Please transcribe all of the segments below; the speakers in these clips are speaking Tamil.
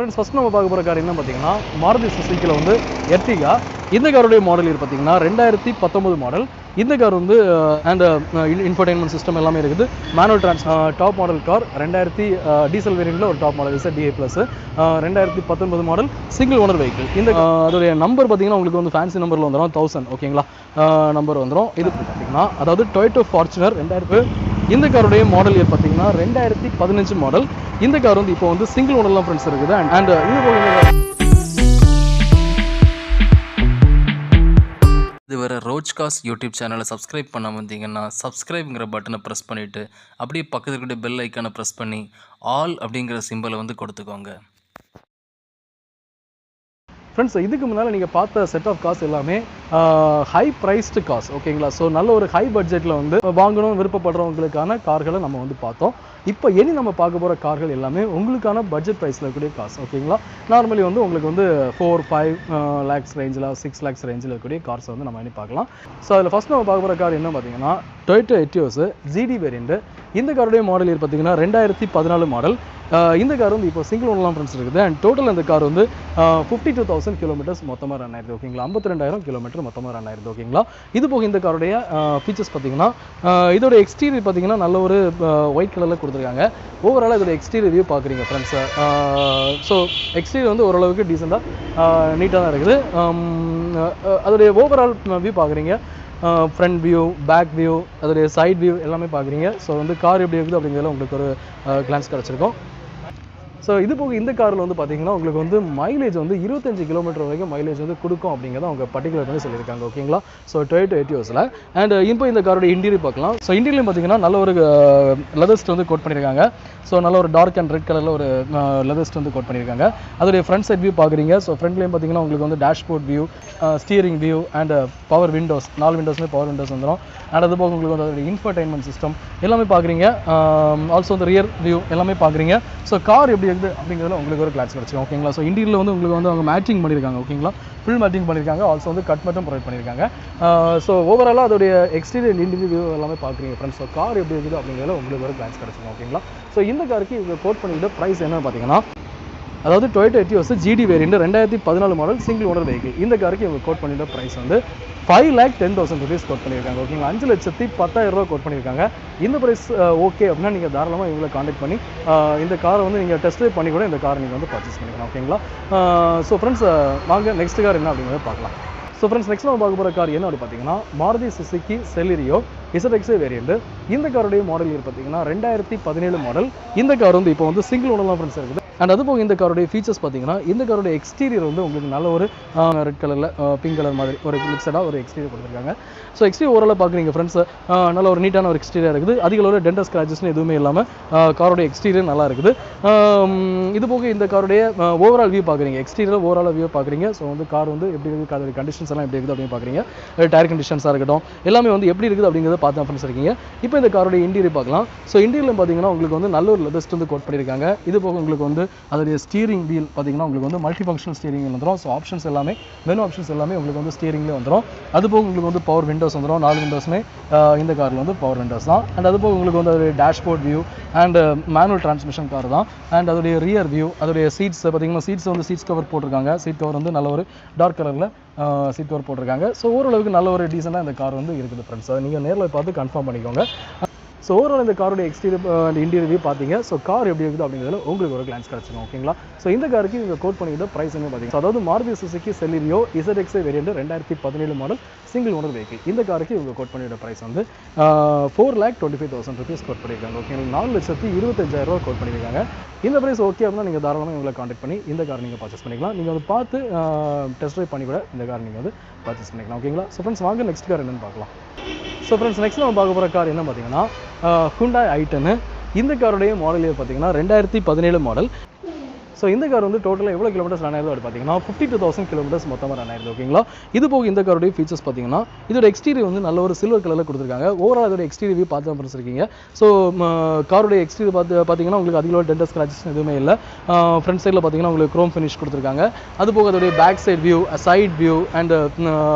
ஃப்ரெண்ட்ஸ் ஃபர்ஸ்ட் நம்ம பார்க்க போகிற கார் என்ன பார்த்தீங்கன்னா மாருதி சுசுக்கியில் வந்து எர்டிகா. இந்த காருடைய மாடல் இது பார்த்தீங்கன்னா 2019 மாடல். இந்த கார் வந்து அண்ட் இன்ஃபர்டைன்மெண்ட் சிஸ்டம் எல்லாமே இருக்குது. Manual top model car. 2000 diesel வேரியண்ட்டில் ஒரு top model ZDA plus. 2019 model single owner vehicle. இந்த அதோடைய நம்பர் பார்த்தீங்கன்னா உங்களுக்கு வந்து ஃபேன்சி நம்பரில் வந்துடும் 1000. ஓகேங்களா, நம்பர் வந்துடும். இது பார்த்தீங்கன்னா அதாவது டொயோட்டோ ஃபார்ச்சுனர் 2000. இந்த காருடைய மாடல் இயர் பார்த்தீங்கன்னா 2015 மாடல். இந்த கார் வந்து இப்போ வந்து சிங்கிள் ஓனர்லாம் ஃப்ரெண்ட்ஸ் இருக்குது. அண்ட் இதுவரை ரோஜ்காஸ் யூடியூப் சேனலை சப்ஸ்கிரைப் பண்ணாமல் வந்தீங்கன்னா சப்ஸ்கிரைப்ங்கிற பட்டனை ப்ரெஸ் பண்ணிவிட்டு அப்படியே பக்கத்தில் இருக்கிற பெல் ஐக்கானை ப்ரெஸ் பண்ணி ஆல் அப்படிங்கிற சிம்பிளை வந்து கொடுத்துக்கோங்க. ஃப்ரெண்ட்ஸ், இதுக்கு முன்னால் நீங்கள் பார்த்த செட் ஆஃப் காஸ் எல்லாமே ஹை ப்ரைஸ்டு காஸ். ஓகேங்களா, ஸோ நல்ல ஒரு ஹை பட்ஜெட்டில் வந்து வாங்கணும் விருப்பப்படுறவங்களுக்கான கார்களை நம்ம வந்து பார்த்தோம். இப்போ இனி நம்ம பார்க்க போகிற கார்கள் எல்லாமே உங்களுக்கான பட்ஜெட் ப்ரைஸில் இருக்கக்கூடிய காஸ். ஓகேங்களா, நார்மலி வந்து உங்களுக்கு வந்து 4-5 lakhs ரேஞ்சில் 6 lakhs ரேஞ்சில் இருக்கக்கூடிய கார்ஸ் வந்து நம்ம இனி பார்க்கலாம். ஸோ அதில் ஃபஸ்ட் நம்ம பார்க்க போகிற கார் என்ன பார்த்தீங்கன்னா டொயோட்டோ எட்டியோஸ் GD வேரியண்ட். இந்த காருடைய மாடல் இயர் பார்த்தீங்கன்னா 2014 மாடல். இந்த கார் வந்து இப்போ சிங்கிள் ஓனர்லாம் ஃப்ரெண்ட்ஸ் இருக்குது. அண்ட் டோட்டல் இந்த கார் வந்து 52,000 கிலோமீட்டர்ஸ் மொத்தமாக ரன் ஆயிருது. ஓகேங்களா, 52,000 கிலோமீட்டர் மொத்தமாக ரன் ஆயிருது. ஓகேங்களா, இது போக இந்த காருடைய ஃபீச்சர்ஸ் பார்த்தீங்கன்னா இதோட எக்ஸ்டீரியர் பார்த்தீங்கன்னா நல்ல ஒரு ஒயிட் கலரில் கொடுத்துருக்காங்க. ஓவராலாக இதோட எக்ஸ்டீரியர் வியூ பார்க்குறீங்க ஃப்ரெண்ட்ஸ். ஸோ எக்ஸ்டீரியர் வந்து ஓரளவுக்கு டீசெண்டாக நீட்டாக தான் இருக்குது. அதோடைய ஓவரால் வியூ பார்க்குறீங்க. ஃப்ரண்ட் வியூ, பேக் வியூ, அதோடைய சைட் வியூ எல்லாமே பார்க்குறீங்க. ஸோ வந்து கார் எப்படி இருக்குது அப்படிங்கிறதுல உங்களுக்கு ஒரு கிளான்ஸ் கிடச்சிருக்கும். ஸோ இது போக இந்த காரில் வந்து பார்த்தீங்கன்னா உங்களுக்கு வந்து மைலேஜ் வந்து 25 கிலோமீட்டர் வரைக்கும் மைலேஜ் வந்து கொடுக்கும் அப்படிங்கிறத அவங்க பர்டிகுலர் வந்து சொல்லியிருக்காங்க. ஓகேங்களா, ஸோ டொயோட்டோ எட்டியோஸில். அண்ட் இப்போ இந்த காரோட இன்டீரியர் பார்க்கலாம். ஸோ இன்டீரியர் பார்த்தீங்கன்னா நல்ல ஒரு லெதர்ஸ்ட் வந்து கோட் பண்ணியிருக்காங்க. ஸோ நல்ல ஒரு டார்க் அண்ட் ரெட் கலரில் ஒரு லெதர்ஸ்ட் வந்து கோட் பண்ணியிருக்காங்க. அதோடைய ஃப்ரண்ட் சைட் வியூ பார்க்குறீங்க. ஸோ ஃப்ரண்ட்லேயும் பார்த்தீங்கன்னா உங்களுக்கு வந்து dashboard view, steering view and power windows, 4 விண்டோஸுமே பவர் விண்டோஸ் வந்துடும். அண்ட் அது போக உங்களுக்கு வந்து அதோடைய இன்ஃபர்டைன்மெண்ட் சிஸ்டம் எல்லாமே பார்க்குறீங்க. ஆல்சோ வந்து ரியர் வியூ எல்லாமே பார்க்குறீங்க. ஸோ கார் எப்படி இருக்குது அப்படிங்கிறதுல உங்களுக்கு ஒரு கிளாஸ் கிடச்சிடும். ஓகேங்களா, ஸோ இன்டீரியரில் வந்து உங்களுக்கு வந்து அவங்க மேட்டிங் பண்ணியிருக்காங்க. ஓகேங்களா, ஃபுல் மேட்டிங் பண்ணியிருக்காங்க. ஆல்சோ வந்து கட் மட்டும் ப்ரொவைட் பண்ணியிருக்காங்க. ஸோ ஓவராலாக அதோடைய எக்ஸ்டீரியர் இன்டீரியர் வியூ எல்லாமே பார்க்குறீங்க ஃப்ரெண்ட்ஸ். ஸோ கார் எப்படி இருக்குது அப்படிங்கிறதுல உங்களுக்கு ஒரு கிளாஸ் கிடச்சிடும். ஓகேங்களா, ஸோ இந்த காருக்கு இவங்க கோட் பண்ணிக்கிட்ட ப்ரைஸ் என்ன பார்த்தீங்கன்னா அதாவது Toyota Etios GD variant 2014 model single owner vehicle. இந்த காருக்கு இவங்க கோட் பண்ணிட்ட ப்ரைஸ் வந்து 5,10,000 rupees கோட் பண்ணியிருக்காங்க. ஓகேங்களா, 5,10,10,000 ரூபா கோட் பண்ணியிருக்காங்க. இந்த ப்ரைஸ் ஓகே அப்படின்னா நீங்கள் தாராளமாக இவங்களை காண்டாக்ட் பண்ணி இந்த காரை வந்து நீங்கள் டெஸ்ட் ட்ரைவ் பண்ணி கூட இந்த காரை நீங்கள் வந்து பர்ச்சேஸ் பண்ணிக்கலாம். ஓகேங்களா, ஸோ ஃப்ரெண்ட்ஸ் வாங்க நெக்ஸ்ட் கார் என்ன அப்படிங்கிறத பார்க்கலாம். ஸோ ஃப்ரெண்ட்ஸ், நெக்ஸ்ட் நம்ம பார்க்க போகிற கார் என்ன அப்படி பார்த்தீங்கன்னா Maruti Suzuki Celerio ZXA variant. இந்த காருடைய மாடல் இயர் பார்த்தீங்கன்னா 2017 மாடல். இந்த கார் வந்து இப்போ வந்து சிங்கிள் ஓனர்லாம் ஃப்ரெண்ட்ஸ் இருக்குது. அண்ட் அது போக இந்த காரோடைய ஃபீச்சர்ஸ் பார்த்தீங்கன்னா இந்த காரோடைய எக்ஸ்டீரியர் வந்து உங்களுக்கு நல்ல ஒரு ரெட் கலரில் பிங்க் கலர் மாதிரி ஒரு மிக்சடாக ஒரு எக்ஸ்டீரியர் கொடுத்துருக்காங்க. ஸோ எக்ஸ்டீரியர் ஓரளவு பார்க்குறீங்க ஃப்ரெண்ட்ஸ், நல்ல ஒரு நீட்டான ஒரு எக்ஸ்டீரியர் இருக்குது. அதிக ஒரு டென்டர் ஸ்க்ராச்சஸ்னு எதுவுமே இல்லாமல் காரோடைய எக்ஸ்டீரியர் நல்லா இருக்குது. இது போக இந்த காரோடைய ஓவரால் வியூ பார்க்குறீங்க. எக்ஸ்டீரியர் ஓவரால் வியூ பார்க்குறீங்க. ஸோ வந்து கார் வந்து எப்படி இருக்குது, அதோடைய கண்டிஷன்ஸ் எல்லாம் எப்படி இருக்குது அப்படின்னு பார்க்குறீங்க. டயர் கண்டிஷன்ஸாக இருக்கட்டும் எல்லாமே வந்து எப்படி இருக்குது அப்படிங்கிறத பார்த்து ஃப்ரெண்ட்ஸ் இருக்கீங்க. இப்போ இந்த காரோடைய இன்டீரியர் பார்க்கலாம். ஸோ இன்டீரியர் பார்த்தீங்கன்னா உங்களுக்கு வந்து நல்ல ஒரு லெதர்ஸ்ட் வந்து கோட் பண்ணியிருக்காங்க. இது போக உங்களுக்கு வந்து அதோடைய ஸ்டீரிங் வீல் பார்த்தீங்கன்னா உங்களுக்கு வந்து மல்டி ஃபங்க்ஷனல் ஸ்டீரிங் வந்துடும். ஸோ ஆப்ஷன்ஸ் எல்லாமே மெனு ஆப்ஷன்ஸ் எல்லாமே உங்களுக்கு வந்து ஸ்டீரிங்லேயே வந்துடும். அது போக உங்களுக்கு வந்து பவர் விண்டோஸ் வந்துடும். 4 விண்டோஸுமே இந்த காரில் வந்து பவர் விண்டோஸ் தான். அண்ட் அது போக உங்களுக்கு வந்து அதோடைய dashboard view and manual transmission car தான். அண்ட் அதோடைய ரியர் வியூ, அதோடைய சீட்ஸ் பார்த்தீங்கன்னா சீட்ஸ் வந்து சீட்ஸ் கவர் போட்டிருக்காங்க. சீட் கவர் வந்து நல்ல ஒரு டார்க் கலரில் சீட் கவர் போட்டிருக்காங்க. ஸோ ஓரளவுக்கு நல்ல ஒரு டீசெண்டாக இந்த கார் வந்து இருக்குது ஃப்ரெண்ட்ஸ். அதை நீங்கள் நேரில் பார்த்து கன்ஃபார்ம் பண்ணிக்கோங்க. ஸோ ஓவரால் இந்த காரோட எக்ஸ்டீரியர் அண்ட் இன்டீரியர் வியூ பார்த்தீங்க. ஸோ கார் எப்படி இருக்குது அப்படிங்கிறதுல உங்களுக்கு ஒரு கிளான்ஸ் கிடச்சிடும். ஓகேங்களா, ஸோ இந்த காருக்கு இவங்க கோட் பண்ணிக்கிட்ட ப்ரைஸ் என்ன பார்த்தீங்கன்னா அதாவது Maruti Suzuki Celerio ZXA variant 2017 model single owner vehicle. இந்த காருக்கு இவங்க கோட் பண்ணிக்கிட்ட ப்ரைஸ் வந்து 4,25,000 rupees கோட் பண்ணியிருக்காங்க. ஓகே, 4,25,000 கோட் பண்ணியிருக்காங்க. இந்த ப்ரைஸ் ஓகே அப்படின்னா நீங்கள் தாராளமாக இவங்களை காண்டாக்ட் பண்ணி இந்த கார் நீங்கள் பர்ச்சேஸ் பண்ணிக்கலாம். நீங்கள் வந்து பார்த்து டெஸ்ட் ட்ரைவ் பண்ணி கூட இந்த கார் நீங்கள் வந்து பர்ச்சேஸ் பண்ணிக்கலாம். ஓகேங்களா, ஸோ ஃப்ரெண்ட்ஸ் வாங்க நெக்ஸ்ட் கார் என்னென்னு பார்க்கலாம். ஸோ ஃப்ரெண்ட்ஸ், நெக்ஸ்ட் நம்ம பார்க்க போகிற கார் என்ன பார்த்தீங்கன்னா Hyundai i10. இந்த காரோடைய மாடல் இயர் பார்த்தீங்கன்னா 2017 மாடல். ஸோ இந்த கார் வந்து டோட்டலாக எவ்வளோ கிலோமீட்டர்ஸ் ரன் ஆயிருது அப்படி பார்த்தீங்கன்னா 52,000 கிலோமீட்டர்ஸ் மொத்தமாக ரன் ஆயிருது. ஓகேங்களா, இது போக இந்த காரோடைய ஃபீச்சர்ஸ் பார்த்தீங்கன்னா இதோட எக்ஸ்டீரியர் வந்து நல்ல ஒரு சில்வர் கலரில் கொடுத்துருக்காங்க. ஓவரால் அதோட எக்ஸ்டீரியர் வியூ பார்த்து படிச்சிருக்கீங்க. ஸோ காரோடைய எக்ஸ்டீரியர் பார்த்தீங்கன்னா உங்களுக்கு அதிக டென்டர் ஸ்க்ராச்சஸ் எதுவுமே இல்லை. ஃப்ரண்ட் சைடில் பார்த்தீங்கன்னா உங்களுக்கு க்ரோம் ஃபினிஷ் கொடுத்துருக்காங்க. அது போக அதோடைய back side view, side view and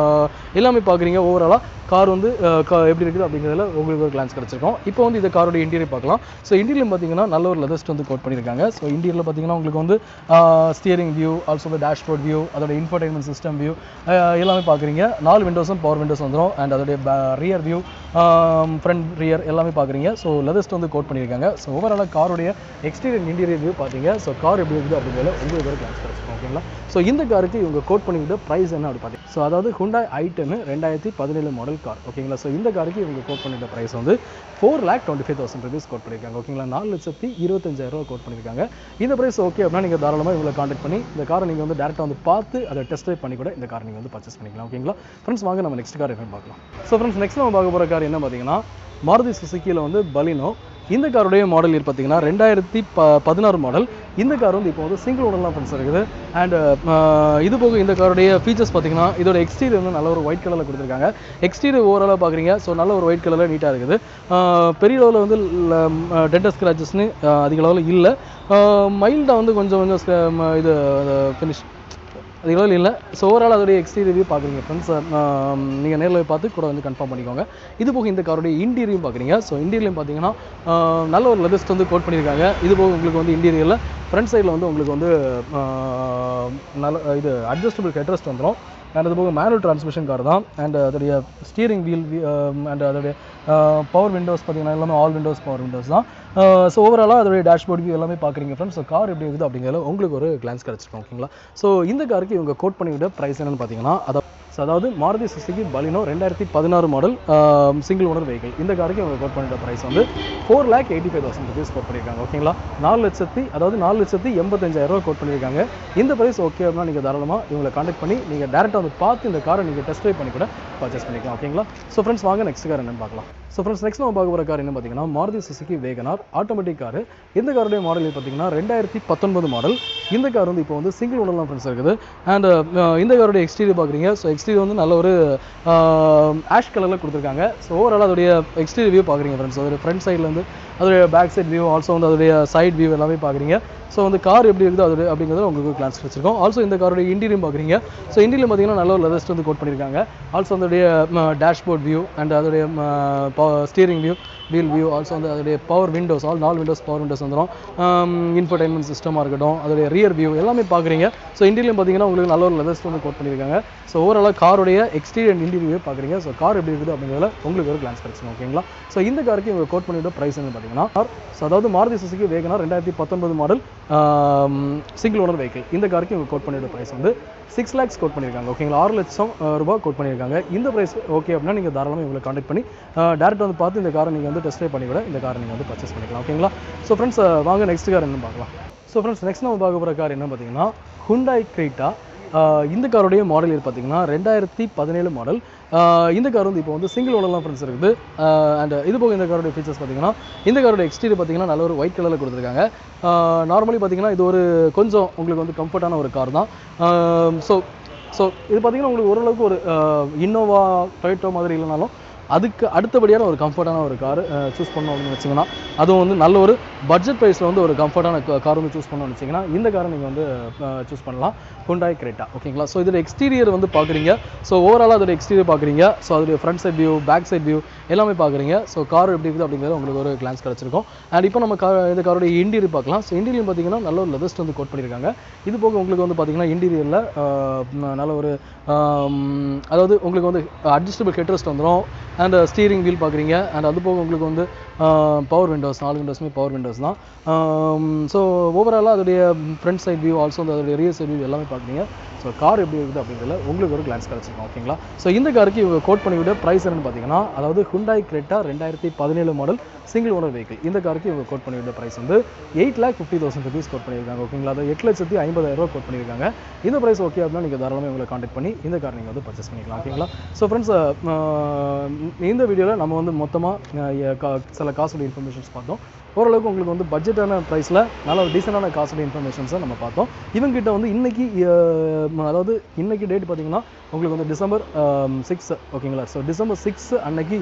எல்லாமே பார்க்குறீங்க. ஓவராலாக கார் வந்து எப்படி இருக்குது அப்படிங்கிறதுல உங்களுக்கு ஒரு கிளான்ஸ் கிடச்சிருக்கும். இப்போ வந்து இந்த காரோட இன்டீரியர் பார்க்கலாம். ஸோ இன்டீரியர் பார்த்தீங்கன்னா நல்ல ஒரு லெதர்ஸ்ட் வந்து கோட் பண்ணியிருக்காங்க. ஸோ இன்டீரியரில் பார்த்தீங்கன்னா உங்களுக்கு வந்து ஸ்டியரிங் வியூ, ஆல்சோ வந்து டேஷ்போர்ட் வியூ, அதோட இன்ஃபர்டைன்மெண்ட் சிஸ்டம் வியூ எல்லாமே பார்க்குறீங்க. 4 விண்டோஸும் பவர் விண்டோஸ் வந்துடும். அண்ட் அதோடைய ரியர் வியூ, ஃப்ரண்ட் ரியர் எல்லாமே பார்க்குறீங்க. ஸோ லெதர்ஸ்ட் வந்து கோட் பண்ணியிருக்காங்க. ஸோ ஓவராலாக காரோடைய எக்ஸ்டீரியர் இன்டீரியர் வியூ பார்த்தீங்க. ஸோ கார் எப்படி இருக்குது அப்படிங்கிறத உங்களுக்கு ஒரு கிளான்ஸ் கிடச்சிருக்கும். ஓகேங்களா? ஸோ இந்த காருக்கு இவங்க கோட் பண்ணிக்கிட்ட ப்ரைஸ் என்ன அப்படி பார்த்தீங்க. ஸோ அதாவது Hyundai i10 2017 மாடல் கார். ஓகேங்களா? ஸோ இந்த காருக்கு இவங்க கோட் பண்ணிட்ட ப்ரைஸ் வந்து 4,25,000 rupees கோட் பண்ணியிருக்காங்க. ஓகேங்களா? 4,25,000 கோட் பண்ணியிருக்காங்க. இந்த ப்ரைஸ் ஓகே அப்படின்னா நீங்கள் தாராளமாக இவங்களை கான்டாக்ட் பண்ணி இந்த காரை நீங்கள் வந்து டேரெக்டாக வந்து பார்த்து அதை டெஸ்ட் ட்ரைவ் பண்ணி கூட இந்த கார் நீங்கள் வந்து பர்ச்சேஸ் பண்ணிக்கலாம். ஓகேங்களா ஃப்ரெண்ட்ஸ்? வாங்க நம்ம நெக்ஸ்ட் கார் என்னன்னு பார்க்கலாம். ஸோ ஃப்ரெண்ட்ஸ் நெக்ஸ்ட் நம்ம பார்க்க போகிற கார் என்ன பார்த்தீங்கன்னா மாருதி சுசுக்கியில் வந்து பலினோ. இந்த காருடைய மாடல் இயர் பார்த்தீங்கன்னா 2016 மாடல். இந்த கார் வந்து இப்போ வந்து சிங்கிள் ஓனர்லாம் ஃப்ரெண்ட்ஸ் இருக்குது. அண்ட் இது போக இந்த காருடைய ஃபீச்சர்ஸ் பார்த்தீங்கன்னா இதோட எக்ஸ்டீரியர் வந்து நல்ல ஒரு ஒயிட் கலரில் கொடுத்துருக்காங்க. எக்ஸ்டீரியர் ஓவராலாக பார்க்குறீங்க. ஸோ நல்ல ஒரு ஒயிட் கலரில் நீட்டாக இருக்குது. பெரிய அளவில் வந்து டென்ட் ஸ்க்ராச்சஸ்னு அதிக அளவில் இல்லை. மைல்டாக வந்து கொஞ்சம் இது ஃபினிஷ் அதிக அளவில் இல்லை. ஸோ ஓவரால் அதோடைய எக்ஸ்டீரியர் வியூ பார்க்குறீங்க ஃப்ரெண்ட்ஸ். நீங்கள் நேரில் பார்த்து கூட வந்து கன்ஃபார்ம் பண்ணிக்கோங்க. இது போக இந்த காரோடைய இன்டீரியரும் பார்க்குறீங்க. ஸோ இன்டீரியரும் பார்த்தீங்கன்னா நல்ல ஒரு லெதர்ஸ்ட் வந்து கோட் பண்ணியிருக்காங்க. இது போக உங்களுக்கு வந்து இன்டீரியரில் ஃப்ரண்ட் சைடில் வந்து உங்களுக்கு வந்து நல்ல இது அட்ஜஸ்டபிள் ஹெட்ரெஸ்ட் வந்துடும். அண்ட் அது போக மேனுவல் டிரான்ஸ்மிஷன் கார் தான். அண்ட் அதோடைய ஸ்டீரிங் வீல் அண்ட் அதோடைய பவர் விண்டோஸ் பார்த்தீங்கன்னா எல்லாமே ஆல் விண்டோஸ் பவர் விண்டோஸ் தான். ஸோ ஓவராலாக அதோடைய டேஷ்போர்ட் வியூ எல்லாமே பார்க்குறீங்க ஃப்ரெண்ட்ஸ். ஸோ கார் எப்படி இருக்குது அப்படிங்கிறத உங்களுக்கு ஒரு கிளான்ஸ் கிடச்சிருக்கும். ஓகேங்களா? ஸோ இந்த காருக்கு இவங்க கோட் பண்ணிவிட ப்ரைஸ் என்னென்னு பார்த்தீங்கன்னா அதாவது Maruti Suzuki Baleno 2016 model single owner vehicle. இந்த காருக்கு இவங்க கோட் பண்ணிட்ட ப்ரைஸ் வந்து 4,85,000 rupees கோட் பண்ணியிருக்காங்க. ஓகேங்களா? 4,85,000 கோட் பண்ணியிருக்காங்க. இந்த ப்ரைஸ் ஓகே அப்படின்னா நீங்கள் தாராளமாக இவங்களை கான்டாக்ட் பண்ணி நீங்கள் டேரெக்டாக வந்து பார்த்து இந்த காரை நீங்கள் டெஸ்ட் ட்ரைவ் பண்ணி கூட பர்ச்சேஸ் பண்ணிக்கலாம். ஓகேங்களா? ஸோ ஃப்ரெண்ட்ஸ் வாங்க நெக்ஸ்ட் கார் என்னன்னு பார்க்கலாம். ஸோ ஃப்ரெண்ட்ஸ் நெக்ஸ்ட் நம்ம பார்க்க போகிற கார் என்ன பார்த்தீங்கன்னா Maruti Suzuki Wagon R automatic car. இந்த காருடைய மாடல் பார்த்தீங்கன்னா 2019 மாடல். இந்த கார் வந்து இப்போ வந்து சிங்கிள் ஓனர்லாம் ஃப்ரெண்ட்ஸ் இருக்குது. அண்ட் இந்த காருடைய எக்ஸ்டீரியர் பார்க்குறீங்க. ஸோ எக்ஸ்டீரியர் வந்து நல்ல ஒரு ஆஷ் கலரில் கொடுத்துருக்காங்க. ஸோ ஓவரால் அதோடைய எக்ஸ்டீரியர் வியூ பார்க்குறீங்க ஃப்ரெண்ட்ஸ். அதோடைய ஃப்ரண்ட் சைடில் வந்து அதோடைய பேக் சைட் வியூ, ஆல்சோ வந்து அதோடைய சைட் வியூ எல்லாமே பார்க்குறீங்க. ஸோ வந்து கார் எப்படி இருக்குது அது அப்படிங்கிறத உங்களுக்கு கிளான்ஸ் வச்சிருக்கோம். ஆல்சோ இந்த காரோட இன்டீரியர் பார்க்குறீங்க. ஸோ இன்டீரியர் பார்த்தீங்கன்னா நல்ல ஒரு லெதர்ஸ்ட் வந்து கோட் பண்ணியிருக்காங்க. ஆல்சோ அதோடைய டேஷ்போர்ட் வியூ அண்ட் அதோடைய steering view, wheel view, also வந்து அதோடைய power windows, 4 windows power windows வந்துடும். இன்ஃபர்டைன்மெண்ட் சிஸ்டமாக இருக்கட்டும், அதோடைய ரியர் வியூ எல்லாமே பார்க்குறீங்க. ஸோ இன்டீரியர் பார்த்தீங்கன்னா உங்களுக்கு நல்ல ஒரு லெதர்ஸ்ட் வந்து கோட் பண்ணியிருக்காங்க. ஸோ ஓவராலாக காரோடைய எக்ஸ்டீரியர் அண்ட் இன்டீரியர் பார்க்குறீங்க. ஸோ கார் எப்படி இருக்குது அப்படிங்கிறத உங்களுக்கு ஒரு கிளான்ஸ் கிடைச்சிடும். ஓகேங்களா? ஸோ இந்த காருக்கு இவங்க கோட் பண்ணிவிட ப்ரைஸ் என்ன பார்த்தீங்கன்னா ஸோ அதாவது Maruti Suzuki Wagon R 2019 model single owner vehicle. இந்த காருக்கு இவங்க கோட் பண்ணிவிட ப்ரைஸ் வந்து 6 lakhs கோட் பண்ணியிருக்காங்க. ஓகேங்களா? 6 லட்சம் ரூபாய் கோட் பண்ணியிருக்காங்க. இந்த ப்ரைஸ் ஓகே அப்படின்னா நீங்கள் தாராளமாக இவங்களை கான்டாக்ட் பண்ணி டேரெக்டாக வந்து பார்த்து இந்த காரை நீங்கள் வந்து டெஸ்ட் ட்ரைவ் பண்ணி விட இந்த காரை நீங்கள் வந்து பர்ச்சேஸ் பண்ணிக்கலாம். ஓகேங்களா? ஸோ ஃப்ரெண்ட்ஸ் வாங்க நெக்ஸ்ட் கார் என்னன்னு பார்க்கலாம். ஸோ ஃப்ரெண்ட்ஸ் நெக்ஸ்ட் நம்ம பார்க்க போகிற கார் என்ன பார்த்தீங்கன்னா Hyundai Creta. இந்த காரோடைய மாடல் இயர் பார்த்தீங்கன்னா 2017 மாடல். இந்த கார் வந்து இப்போ வந்து சிங்கிள் ஓனர்லாம் ஃப்ரெண்ட்ஸ் இருக்குது. அண்ட் இது போக இந்த காரோடைய ஃபீச்சர்ஸ் பார்த்தீங்கன்னா இந்த காரோட எக்ஸ்டீரியர் பார்த்தீங்கன்னா நல்ல ஒரு ஒயிட் கலரில் கொடுத்துருக்காங்க. நார்மலி பார்த்தீங்கன்னா இது ஒரு கொஞ்சம் உங்களுக்கு வந்து கம்ஃபர்ட்டான ஒரு கார் தான். ஸோ இது பார்த்தீங்கன்னா உங்களுக்கு ஓரளவுக்கு ஒரு இன்னோவா டொயோட்டோ மாதிரி இல்லைனாலும் அதுக்கு அடுத்தபடியான ஒரு கம்ஃபர்ட்டான ஒரு கார் சூஸ் பண்ணோம் அப்படின்னு வச்சிங்கன்னா, அதுவும் வந்து நல்ல ஒரு பட்ஜெட் ப்ரைஸில் வந்து ஒரு கம்ஃபர்ட்டான கார் வந்து சூஸ் பண்ணணும்னு வச்சிங்கன்னா இந்த காரை நீங்கள் வந்து சூஸ் பண்ணலாம். Hyundai Creta. ஓகேங்களா? ஸோ இதோட எக்ஸ்டீரியர் வந்து பார்க்குறீங்க. ஸோ ஓவராலாக அதோட எக்ஸ்டீரியர் பார்க்குறீங்க. ஸோ அதோடைய front side view, back side view எல்லாமே பார்க்குறீங்க. ஸோ கார் எப்படி இருக்குது அப்படிங்கிறது உங்களுக்கு ஒரு கிளான்ஸ் கிடச்சிருக்கும். அண்ட் இப்போ நம்ம இந்த காரோடைய இன்டீரியர் பார்க்கலாம். ஸோ இன்டீரியர் பார்த்தீங்கன்னா நல்ல ஒரு லெதர்ஸ்ட் வந்து கோட் பண்ணியிருக்காங்க. இது போக உங்களுக்கு வந்து பார்த்தீங்கன்னா இன்டீரியரில் நல்ல ஒரு அதாவது உங்களுக்கு வந்து அட்ஜஸ்டபிள் ஹெட்ரெஸ்ட் வந்துடும். அண்ட் ஸ்டீரிங் வீல் பார்க்குறீங்க. அண்ட் அது போக உங்களுக்கு வந்து பவர் விண்டோஸ், 4 விண்டோஸுமே பவர் விண்டோஸ் தான். ஸோ ஓவராலாக அதோடைய ஃப்ரண்ட் சைட் வியூ, ஆல்சோ அதோடைய ரியர் சைட் வியூ எல்லாமே பார்க்குறீங்க. ஸோ கார் எப்படி இருக்குது அப்படிங்கிறதுல உங்களுக்கு ஒரு கிளான்ஸ் கிடச்சிருக்கும். ஓகேங்களா? ஸோ இந்த காருக்கு இவங்க கோட் பண்ணிவிட ப்ரைஸ் என்னன்னு பார்த்தீங்கன்னா அதாவது Hyundai Creta 2017 model single owner vehicle. இந்த காருக்கு இவங்க கோட் பண்ணிவிட ப்ரைஸ் வந்து 8,50,000 rupees கோட் பண்ணியிருக்காங்க. ஓகேங்களா? அது 8,50,000 கோட் பண்ணியிருக்காங்க. இந்த ப்ரைஸ் ஓகே அப்படின்னா நீங்கள் தாராளமாக இவங்களை கான்டாக்ட் பண்ணி இந்த கார் நீங்கள் வந்து பர்ச்சேஸ் பண்ணிக்கலாம். ஓகேங்களா? ஸோ ஃப்ரெண்ட்ஸ் இந்த வீடியோவில் நம்ம வந்து மொத்தமாக சில காசோட இன்ஃபர்மேஷன்ஸ் பார்த்தோம். ஓரளவுக்கு உங்களுக்கு வந்து பட்ஜெட்டான ப்ரைஸில் நல்ல ஒரு டீசெண்டான காஸ்ட் இன்ஃபர்மேஷன்ஸை நம்ம பார்த்தோம். இவங்ககிட்ட வந்து இன்னைக்கு அதாவது இன்னைக்கு டேட் பார்த்தீங்கன்னா உங்களுக்கு வந்து December 6 ஓகேங்களா. ஸோ December 6 அன்னைக்கு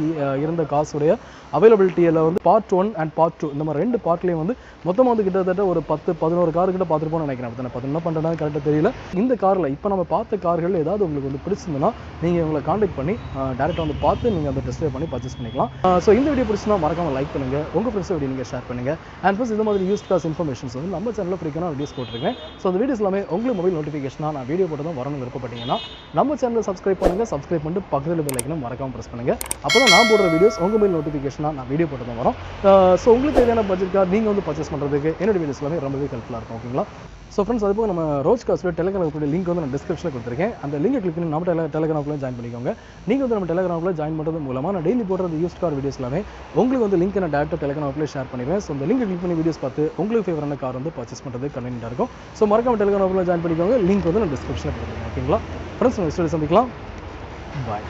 இருந்த காசுடைய அவைலபிலிட்டியில் வந்து பார்ட் 1 அண்ட் பார்ட் 2 இந்த மாதிரி 2 பார்ட்லேயும் வந்து மொத்தமாக வந்து கிட்டத்தட்ட ஒரு 10-11 கார் கிட்ட பார்த்துருப்போம்னு நினைக்கிறேன். அப்படி 11 பண்ணுறேன்னா கரெக்டாக தெரியல. இந்த காரில் இப்போ நம்ம பார்த்த கார்கள் ஏதாவது உங்களுக்கு வந்து பிடிச்சிருந்ததுன்னா நீங்கள் இவங்களை காண்டாக்ட் பண்ணி டேரெக்டாக வந்து பார்த்து நீங்கள் அந்த டெஸ்ட் ட்ரைவ் பண்ணி பர்ச்சேஸ் பண்ணிக்கலாம். ஸோ இந்த வீடியோ பிடிச்சினா மறக்காமல் லைக் பண்ணுங்கள், உங்கள் ஃப்ரெண்ட்ஸ் வீடியோ நீங்கள் ஷேர் பண்ணுங்கள். அண்ட் ப்ளஸ் இந்த மாதிரி யூஸ்ட் காஸ் இன்ஃபர்மேஷன்ஸ் வந்து நம்ம சேனலில் ஃப்ரீக்கான வீடியோஸ் போட்டுருக்கேன். ஸோ அந்த வீடியோஸ் எல்லாமே உங்களுக்கு மொபைல் நோட்டிஃபிகேஷனாக நான் வீடியோ போட்டு தான் வரணும் விருப்பப்பட்டீங்கன்னா நம்ம சேனலில் சப்ஸ்கிரைப் பண்ணுங்கள். சப்ஸ்கிரைப் பண்ணிட்டு பக்கத்தில் பெல் ஐக்கனை மறக்காமல் ப்ரெஸ் பண்ணுங்கள். அப்போ தான் நான் போடுற வீடியோஸ் உங்கள் மொபைல் நோட்டிஃபிகேஷனாக நான் வீடியோ போட்டு தான் வரும். ஸோ உங்களுக்கு தேவையான பட்ஜெட் கார் நீங்கள் வந்து பர்ச்சேஸ் பண்ணுறதுக்கு என்னோட வீடியோஸ் எல்லாமே ரொம்பவே ஹெல்ப்ஃபுல்லாக இருக்கும். ஓகேங்களா. ஸோ ஃப்ரெண்ட்ஸ், அதுபோக நம்ம ரோஜ் காஸ்ட் டெலிகிராம் லிங்க் வந்து நான் டிஸ்கிரிப்ஷனில் கொடுத்துருக்கேன். அந்த லிங்கை கிளிக் பண்ணி நம்ம டெலிகிராமில் ஜாயின் பண்ணிக்கோங்க. நீங்கள் வந்து நம்ம டெலிகிராமில் ஜாயின் பண்ணுறது மூலமாக நான் டெய்லி போடுற யூஸ்ட் கார் வீடியோஸ் எல்லாமே உங்களுக்கு வந்து லிங்க் நான் டேரக்டாக டெலிகிராமில் ஷேர் பண்ணிடுவேன். ஸோ அந்த லிங்கை கிளிக் பண்ணி வீடியோஸ் பார்த்து உங்களுக்கு ஃபேவரான கார் வந்து பர்ச்சேஸ் பண்ணுறது கன்வீனியாக இருக்கும். ஸோ மறக்காம டெலிகிராமில் ஜாயின் பண்ணிக்கோங்க. லிங்க் வந்து நான் டிஸ்கிரிப்ஷனில் கொடுத்துருக்கேன். ஓகேங்களா ஃப்ரெண்ட்ஸ், நெக்ஸ்ட் வீடியோ சந்திக்கலாம். பாய்.